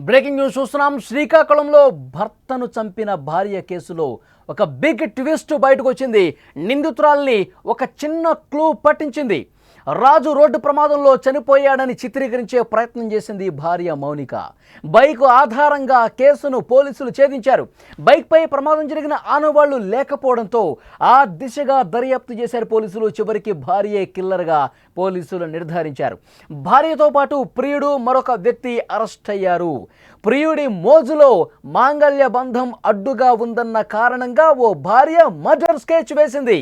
Breaking news చూస్తున్నాం. శ్రీకాకుళంలో భర్తను చంపిన భార్య కేసులో ఒక బిగ్ ట్విస్ట్ బయటకు వచ్చింది. నిందితురాల్ని ఒక చిన్న క్లూ పట్టించింది. రాజు రోడ్డు ప్రమాదంలో చనిపోయాడని చిత్రీకరించే ప్రయత్నం చేసింది భార్య మౌనిక. బైక్ ఆధారంగా కేసును పోలీసులు ఛేదించారు. బైక్పై ప్రమాదం జరిగిన ఆనవాళ్లు లేకపోవడంతో ఆ దిశగా దర్యాప్తు చేశారు పోలీసులు. చివరికి భార్యే కిల్లర్గా పోలీసులు నిర్ధారించారు. భార్యతో పాటు ప్రియుడు మరొక వ్యక్తి అరెస్ట్ అయ్యారు. ప్రియుడి మోజులో మాంగళ్య బంధం అడ్డుగా ఉందన్న కారణంగా ఓ భార్య మర్డర్ స్కెచ్ వేసింది.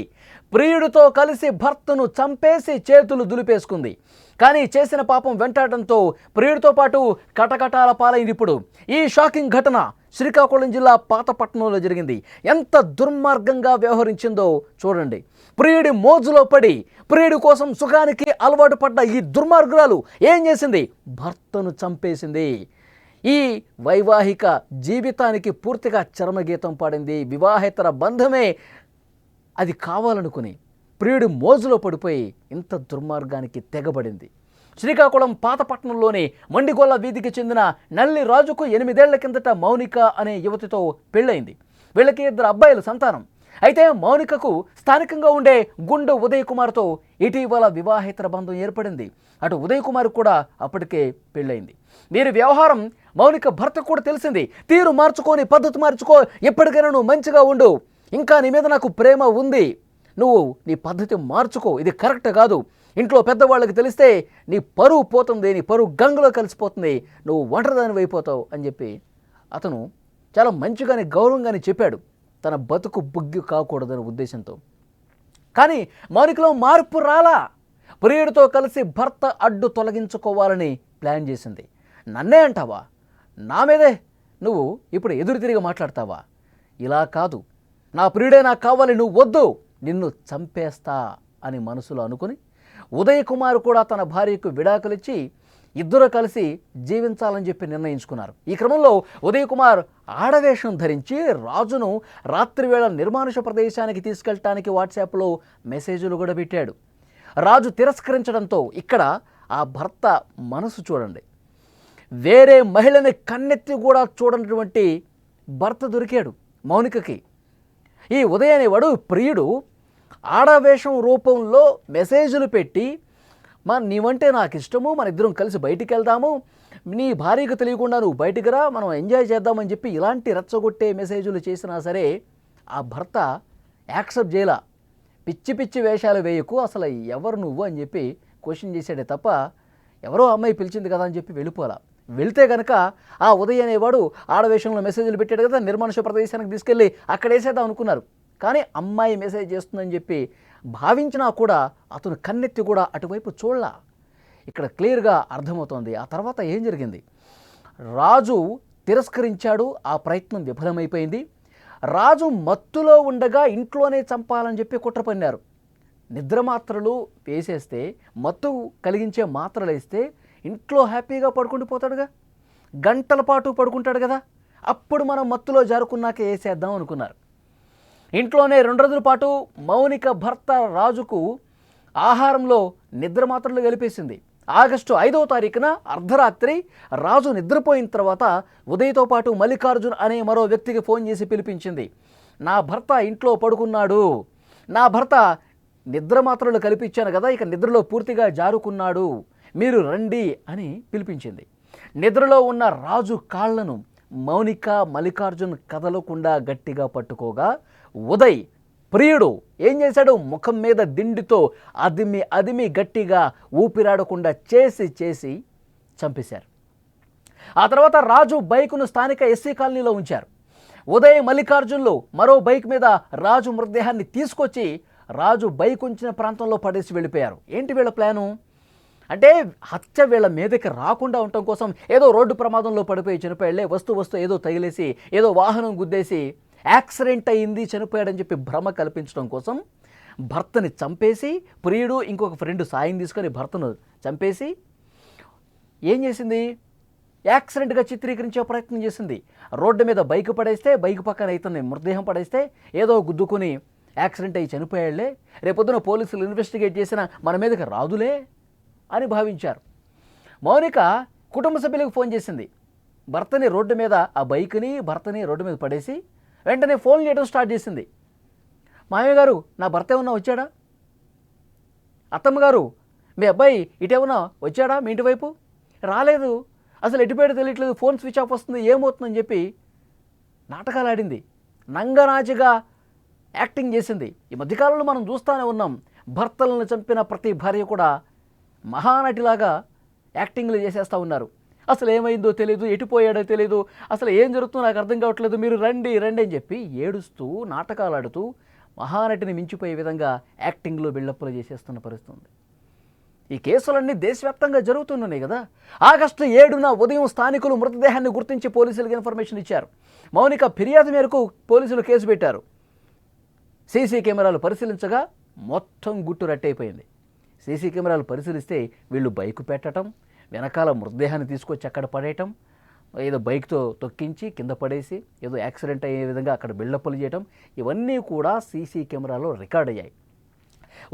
ప్రియుడితో కలిసి భర్తను చంపేసి చేతులు దులిపేసుకుంది. కానీ చేసిన పాపం వెంటాడటంతో ప్రియుడితో పాటు కటకటాల పాలైంది. ఇప్పుడు ఈ షాకింగ్ ఘటన శ్రీకాకుళం జిల్లా పాతపట్నంలో జరిగింది. ఎంత దుర్మార్గంగా వ్యవహరించిందో చూడండి. ప్రియుడి మోజులో పడి ప్రియుడి కోసం సుఖానికి అలవాటు పడ్డ ఈ దుర్మార్గురాలు ఏం చేసింది? భర్తను చంపేసింది. ఈ వైవాహిక జీవితానికి పూర్తిగా చరమగీతం పాడింది. వివాహేతర బంధమే అది కావాలనుకుని ప్రియుడి మోజులో పడిపోయి ఇంత దుర్మార్గానికి తెగబడింది. శ్రీకాకుళం పాతపట్నంలోని మండిగొల్ల వీధికి చెందిన నల్లి రాజుకు 8 ఏళ్ల కిందట మౌనిక అనే యువతితో పెళ్ళయింది. వీళ్ళకి 2 అబ్బాయిల సంతానం. అయితే మౌనికకు స్థానికంగా ఉండే గుండు ఉదయ్ కుమార్తో ఇటీవల వివాహేతర బంధం ఏర్పడింది. అటు ఉదయ్ కుమార్ కూడా అప్పటికే పెళ్ళయింది. వీరి వ్యవహారం మౌనిక భర్త కూడా తెలిసింది. తీరు మార్చుకొని పద్ధతి మార్చుకో, ఎప్పటికైనా నువ్వు మంచిగా ఉండు, ఇంకా నీ మీద నాకు ప్రేమ ఉంది, నువ్వు నీ పద్ధతి మార్చుకో, ఇది కరెక్ట్ కాదు, ఇంట్లో పెద్దవాళ్ళకి తెలిస్తే నీ పరువు పోతుంది, నీ పరువు గంగలో కలిసిపోతుంది, నువ్వు ఒంటరిదాని అయిపోతావు అని చెప్పి అతను చాలా మంచిగానే గౌరవంగానే చెప్పాడు, తన బతుకు బుగ్గి కాకూడదనే ఉద్దేశంతో. కానీ మౌనికలో మార్పు రాలా. ప్రియుడితో కలిసి భర్త అడ్డు తొలగించుకోవాలని ప్లాన్ చేసింది. నన్నే అంటావా? నా మీదే నువ్వు ఇప్పుడు ఎదురు తిరిగి మాట్లాడతావా? ఇలా కాదు, నా ప్రియుడే నాకు కావాలి, నువ్వు వద్దు, నిన్ను చంపేస్తా అని మనసులో అనుకుని ఉదయ్ కుమార్ కూడా తన భార్యకు విడాకులిచ్చి ఇద్దరు కలిసి జీవించాలని చెప్పి నిర్ణయించుకున్నారు. ఈ క్రమంలో ఉదయ్ కుమార్ ఆడవేషం ధరించి రాజును రాత్రివేళ నిర్మానుష ప్రదేశానికి తీసుకెళ్ళటానికి వాట్సాప్లో మెసేజ్లు కూడా పెట్టాడు. రాజు తిరస్కరించడంతో ఇక్కడ ఆ భర్త మనసు చూడండి. వేరే మహిళని కన్నెత్తి కూడా చూడనటువంటి భర్త దొరికాడు మౌనికకి. ఈ ఉదయ్ అనేవాడు ప్రియుడు ఆడవేషం రూపంలో మెసేజ్లు పెట్టి, నీవంటే నాకు ఇష్టము, మన ఇద్దరం కలిసి బయటికి వెళ్దాము, నీ భార్యకు తెలియకుండా నువ్వు బయటికి రా, మనం ఎంజాయ్ చేద్దామని చెప్పి ఇలాంటి రెచ్చగొట్టే మెసేజ్లు చేసినా సరే ఆ భర్త యాక్సెప్ట్ చేయలా. పిచ్చి పిచ్చి వేషాలు వేయకు, అసలు ఎవరు నువ్వు అని చెప్పి క్వశ్చన్ చేశాడే తప్ప ఎవరో అమ్మాయి పిలిచింది కదా అని చెప్పి వెళ్ళిపోలా. వెళితే కనుక ఆ ఉదయ్ అనేవాడు ఆడవేషంలో మెసేజ్లు పెట్టాడు కదా, నిర్మానుష ప్రదేశానికి తీసుకెళ్ళి అక్కడ వేసేద్దాం అనుకున్నారు. కానీ అమ్మాయి మెసేజ్ చేస్తుందని చెప్పి భావించినా కూడా అతను కన్నెత్తి కూడా అటువైపు చూడలా. ఇక్కడ క్లియర్గా అర్థమవుతోంది ఆ తర్వాత ఏం జరిగింది. రాజు తిరస్కరించాడు, ఆ ప్రయత్నం విఫలమైపోయింది. రాజు మత్తులో ఉండగా ఇంట్లోనే చంపాలని చెప్పి కుట్ర పన్నారు. నిద్ర మాత్రలు వేసేస్తే, మత్తు కలిగించే మాత్రలు వేస్తే ఇంట్లో హ్యాపీగా పడుకుంటూ పోతాడుగా, గంటల పాటు పడుకుంటాడు కదా, అప్పుడు మనం మత్తులో జారుకున్నాక వేసేద్దాం అనుకున్నారు. ఇంట్లోనే 2 రోజుల పాటు మౌనిక భర్త రాజుకు ఆహారంలో నిద్ర మాత్రలు కలిపేసింది. ఆగస్టు 5వ తారీఖున అర్ధరాత్రి రాజు నిద్రపోయిన తర్వాత ఉదయ్తో పాటు మల్లికార్జున్ అనే మరో వ్యక్తికి ఫోన్ చేసి పిలిపించింది. నా భర్త ఇంట్లో పడుకున్నాడు, నా భర్త నిద్ర మాత్రలు కల్పించాను కదా, ఇక నిద్రలో పూర్తిగా జారుకున్నాడు, మీరు రండి అని పిలిపించింది. నిద్రలో ఉన్న రాజు కాళ్లను మౌనిక మల్లికార్జున్ కదలకుండా గట్టిగా పట్టుకోగా ఉదయ్ ప్రియుడు ఏం చేశాడు? ముఖం మీద దిండితో అదిమి గట్టిగా ఊపిరాడకుండా చేసి చంపేశారు. ఆ తర్వాత రాజు బైకును స్థానిక ఎస్సీ కాలనీలో ఉంచారు. ఉదయ్ మల్లికార్జున్లు మరో బైక్ మీద రాజు మృతదేహాన్ని తీసుకొచ్చి రాజు బైక్ ఉంచిన ప్రాంతంలో పడేసి వెళ్ళిపోయారు. ఏంటి వీళ్ళ ప్లాను అంటే, హత్య వీళ్ళ మీదకి రాకుండా ఉండటం కోసం ఏదో రోడ్డు ప్రమాదంలో పడిపోయి చనిపోయాళ్లే, వస్తూ ఏదో తగిలేసి, ఏదో వాహనం గుద్దేసి యాక్సిడెంట్ అయ్యింది చనిపోయాడని చెప్పి భ్రమ కల్పించడం కోసం భర్తని చంపేసి, ప్రియుడు ఇంకొక ఫ్రెండ్ సాయం తీసుకొని భర్తను చంపేసి ఏం చేసింది? యాక్సిడెంట్గా చిత్రీకరించే ప్రయత్నం చేసింది. రోడ్డు మీద బైక్ పడేస్తే, బైక్ పక్కన ఇతన్ని మృతదేహం పడేస్తే ఏదో గుద్దుకొని యాక్సిడెంట్ అయ్యి చనిపోయాళ్లే, రేపొద్దున పోలీసులు ఇన్వెస్టిగేట్ చేసినా మన మీదకి రాదులే అని భావించారు. మౌనిక కుటుంబ సభ్యులకు ఫోన్ చేసింది. భర్తని రోడ్డు మీద ఆ బైక్ని భర్తని రోడ్డు మీద పడేసి వెంటనే ఫోన్ చేయడం స్టార్ట్ చేసింది. మామయ్య గారు, నా భర్త ఏమన్నా వచ్చాడా? అత్తమ్మ గారు, మీ అబ్బాయి ఇటేమన్నా వచ్చాడా మీ ఇంటి వైపు? రాలేదు, అసలు ఎటుపోయాడో తెలియట్లేదు, ఫోన్ స్విచ్ ఆఫ్ వస్తుంది, ఏమవుతుందని చెప్పి నాటకాలు ఆడింది, నంగనాచిగా యాక్టింగ్ చేసింది. ఈ మధ్యకాలంలో మనం చూస్తూనే ఉన్నాం, భర్తలను చంపిన ప్రతి భార్య కూడా మహానటిలాగా యాక్టింగ్లు చేసేస్తూ ఉన్నారు. అసలు ఏమైందో తెలియదు, ఎటుపోయాడో తెలియదు, అసలు ఏం జరుగుతుందో నాకు అర్థం కావట్లేదు, మీరు రండి రండి అని చెప్పి ఏడుస్తూ నాటకాలు ఆడుతూ మహానటిని మించిపోయే విధంగా యాక్టింగ్లో బిల్డప్లు చేసేస్తున్న పరిస్థితి ఉంది. ఈ కేసులన్నీ దేశవ్యాప్తంగా జరుగుతున్నాయి కదా. ఆగస్టు 7న ఉదయం స్థానికులు మృతదేహాన్ని గుర్తించి పోలీసులకు ఇన్ఫర్మేషన్ ఇచ్చారు. మౌనిక ఫిర్యాదు మేరకు పోలీసులు కేసు పెట్టారు. సీసీ కెమెరాలు పరిశీలించగా మొత్తం గుట్టు రట్టయిపోయింది. సీసీ కెమెరాలు పరిశీలిస్తే వీళ్ళు బైక్ పెట్టడం, వెనకాల మృతదేహాన్ని తీసుకొచ్చి అక్కడ పడేయటం, ఏదో బైక్తో తొక్కించి కింద పడేసి ఏదో యాక్సిడెంట్ అయ్యే విధంగా అక్కడ బిల్డప్లు చేయటం, ఇవన్నీ కూడా సీసీ కెమెరాలో రికార్డ్ అయ్యాయి.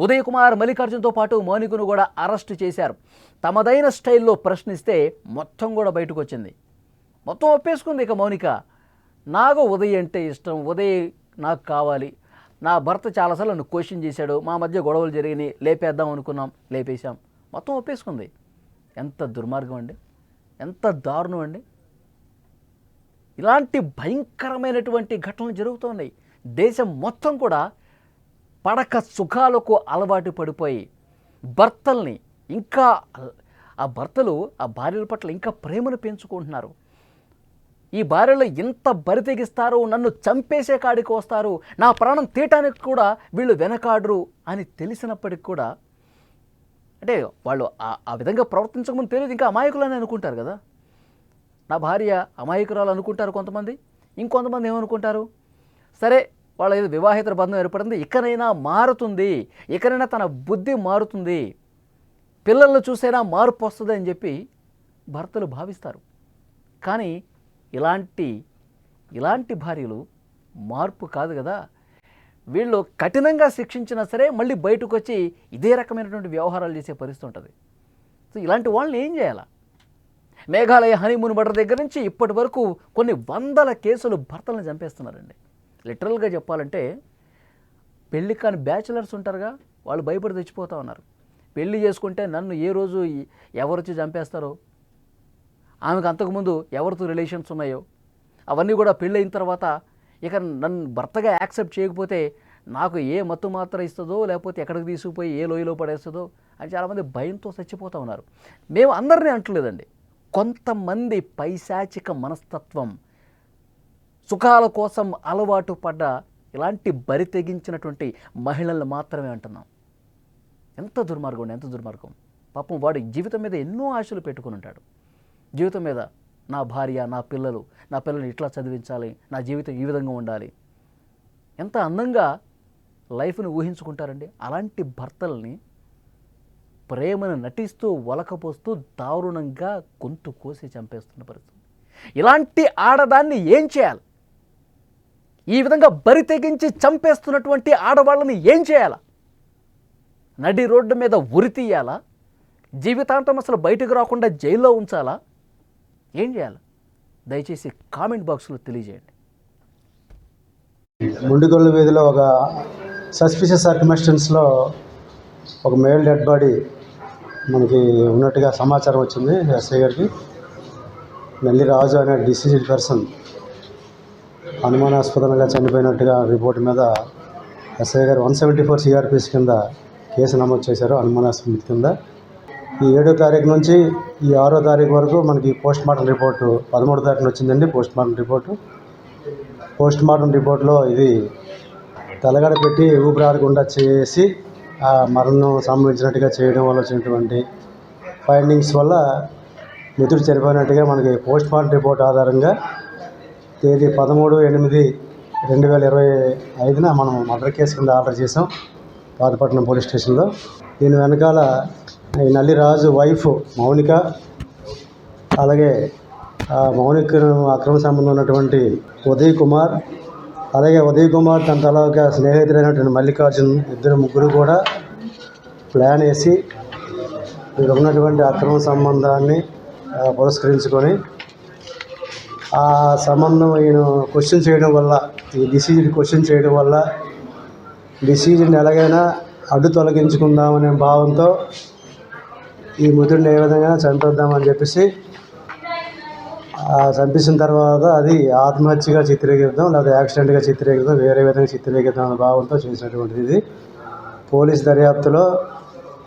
ఉదయ్ కుమార్, మల్లికార్జున్తో పాటు మౌనికను కూడా అరెస్టు చేశారు. తమదైన స్టైల్లో ప్రశ్నిస్తే మొత్తం కూడా బయటకు వచ్చింది. మొత్తం ఒప్పేసుకుంది. ఇక మౌనిక, నాకు ఉదయ్ అంటే ఇష్టం, ఉదయ్ నాకు కావాలి, నా భర్త చాలాసార్లు నన్ను క్వశ్చన్ చేశాడు, మా మధ్య గొడవలు జరిగినాయి, లేపేద్దాం అనుకున్నాం, లేపేశాం, మొత్తం ఒప్పేసుకుంది. ఎంత దుర్మార్గం అండి, ఎంత దారుణం అండి. ఇలాంటి భయంకరమైనటువంటి ఘటనలు జరుగుతున్నాయి. దేశం మొత్తం కూడా పడక సుఖాలకు అలవాటు పడిపోయి భర్తల్ని ఇంకా ఆ భర్తలు ఆ భార్యల పట్ల ఇంకా ప్రేమను పెంచుకుంటున్నారు. ఈ భార్యలు ఎంత బరి తెగిస్తారు, నన్ను చంపేసే కాడికి వస్తారు, నా ప్రాణం తీయటానికి కూడా వీళ్ళు వెనకాడరు అని తెలిసినప్పటికి కూడా, అంటే వాళ్ళు ఆ విధంగా ప్రవర్తించకముందు తెలియదు, ఇంకా అమాయకులని అనుకుంటారు కదా. నా భార్య అమాయకురాలు అనుకుంటారు కొంతమంది, ఇంకొంతమంది ఏమనుకుంటారు, సరే వాళ్ళ ఏదో వివాహిత బంధం ఏర్పడింది, ఇకనైనా మారుతుంది, ఇకనైనా తన బుద్ధి మారుతుంది, పిల్లలను చూసైనా మార్పు వస్తుంది అని చెప్పి భర్తలు భావిస్తారు. కానీ ఇలాంటి భార్యలు మార్పు కాదు కదా. వీళ్ళు కఠినంగా శిక్షించినా సరే మళ్ళీ బయటకు వచ్చి ఇదే రకమైనటువంటి వ్యవహారాలు చేసే పరిస్థితి ఉంటుంది. సో ఇలాంటి వాళ్ళని ఏం చేయాలా? మేఘాలయ హనీమూన్ మర్డర్ దగ్గర నుంచి ఇప్పటి వరకు కొన్ని వందల కేసులు భర్తలను చంపేస్తున్నారండి. లిటరల్గా చెప్పాలంటే పెళ్ళి కాని బ్యాచులర్స్ ఉంటారుగా, వాళ్ళు భయపడి తెచ్చిపోతూ ఉన్నారు. పెళ్ళి చేసుకుంటే నన్ను ఏ రోజు ఎవరొచ్చి చంపేస్తారో, ఆమెకు అంతకుముందు ఎవరితో రిలేషన్స్ ఉన్నాయో అవన్నీ కూడా పెళ్ళైన తర్వాత ఇక నన్ను భర్తగా యాక్సెప్ట్ చేయకపోతే నాకు ఏ మత్తు మాత్ర ఇస్తుందో, లేకపోతే ఎక్కడికి తీసుకుపోయి ఏ లోయలో పడేస్తుందో అని చాలామంది భయంతో చచ్చిపోతూ ఉన్నారు. మేము అందరినీ అంటలేదండి, కొంతమంది పైశాచిక మనస్తత్వం, సుఖాల కోసం అలవాటు పడ్డ ఇలాంటి బరి తెగించినటువంటి మహిళలను మాత్రమే అంటున్నాం. ఎంత దుర్మార్గం అండి, ఎంత దుర్మార్గం. పాపం వాడు జీవితం మీద ఎన్నో ఆశలు పెట్టుకుని ఉంటాడు. జీవితం మీద నా భార్య, నా పిల్లల్ని ఇట్లా చదివించాలి, నా జీవితం ఈ విధంగా ఉండాలి, ఎంత అందంగా లైఫ్ని ఊహించుకుంటారండి. అలాంటి భర్తల్ని ప్రేమను నటిస్తూ వలకపోస్తూ దారుణంగా గొంతు కోసి చంపేస్తున్న పరిస్థితి. ఇలాంటి ఆడదాన్ని ఏం చేయాలి? ఈ విధంగా బరి తెగించి చంపేస్తున్నటువంటి ఆడవాళ్ళని ఏం చేయాలా? నడి రోడ్డు మీద ఉరి తీయాలా? జీవితాంతం అసలు బయటకు రాకుండా జైల్లో ఉంచాలా? ఏం చేయాలి? దయచేసి కామెంట్ బాక్స్లో తెలియజేయండి. ముండిగొల్లు వీధిలో ఒక సస్పిషియస్ సర్కమ్స్టెన్స్లో ఒక మేల్ డెడ్ బాడీ మనకి ఉన్నట్టుగా సమాచారం వచ్చింది. ఎస్ఐ గారికి నల్లి రాజు అనే డిసీజ్డ్ పర్సన్ అనుమానాస్పదంగా చనిపోయినట్టుగా రిపోర్ట్ మీద ఎస్ఐ గారు 174 CRPS కింద కేసు నమోదు చేశారు. అనుమానాస్పద కింద ఈ 7వ తారీఖు నుంచి ఈ 6వ తారీఖు వరకు మనకి పోస్ట్ మార్టం రిపోర్టు 13వ తారీఖున వచ్చిందండి. పోస్ట్ మార్టం రిపోర్ట్లో ఇది తలగడ పెట్టి ఊపిరాడకుండా చేసి ఆ మరణం సంభవించినట్టుగా చేయడం వల్ల వచ్చినటువంటి ఫైండింగ్స్ వల్ల మృతుడు చనిపోయినట్టుగా మనకి పోస్ట్ మార్టం రిపోర్ట్ ఆధారంగా తేదీ 13/8/2025న మనం మర్డర్ కేసు కింద ఆర్డర్ చేసాం పాతపట్నం పోలీస్ స్టేషన్లో. దీని వెనకాల ఈ నల్లి రాజు వైఫ్ మౌనిక, అలాగే మౌనిక అక్రమ సంబంధం ఉన్నటువంటి ఉదయ్ కుమార్, అలాగే ఉదయ్ కుమార్ తన తలక స్నేహితుడైనటువంటి మల్లికార్జున్, ముగ్గురు కూడా ప్లాన్ వేసి ఇక్కడ ఉన్నటువంటి అక్రమ సంబంధాన్ని పురస్కరించుకొని ఆ సంబంధం ఈయన క్వశ్చన్ చేయడం వల్ల, ఈ డిసీజ్డ్ క్వశ్చన్ చేయడం వల్ల డిసీజ్ని ఎలాగైనా అడ్డు తొలగించుకుందామనే భావంతో ఈ మృతుడిని ఏ విధంగా చంపేద్దామని చెప్పేసి చంపేసిన తర్వాత అది ఆత్మహత్యగా చిత్రీకరిద్దాం లేదా యాక్సిడెంట్గా చిత్రీకరిద్దాం, వేరే విధంగా చిత్రీకరిద్దాం అనే భావంతో చేసినటువంటిది ఇది. పోలీస్ దర్యాప్తులో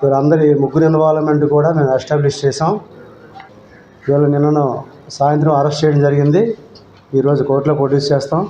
వీళ్ళందరి ముగ్గురు ఇన్వాల్వ్మెంట్ కూడా మేము ఎస్టాబ్లిష్ చేసాం. వీళ్ళు నిన్నను సాయంత్రం అరెస్ట్ చేయడం జరిగింది. ఈరోజు కోర్టులో ప్రొడ్యూస్ చేస్తాం.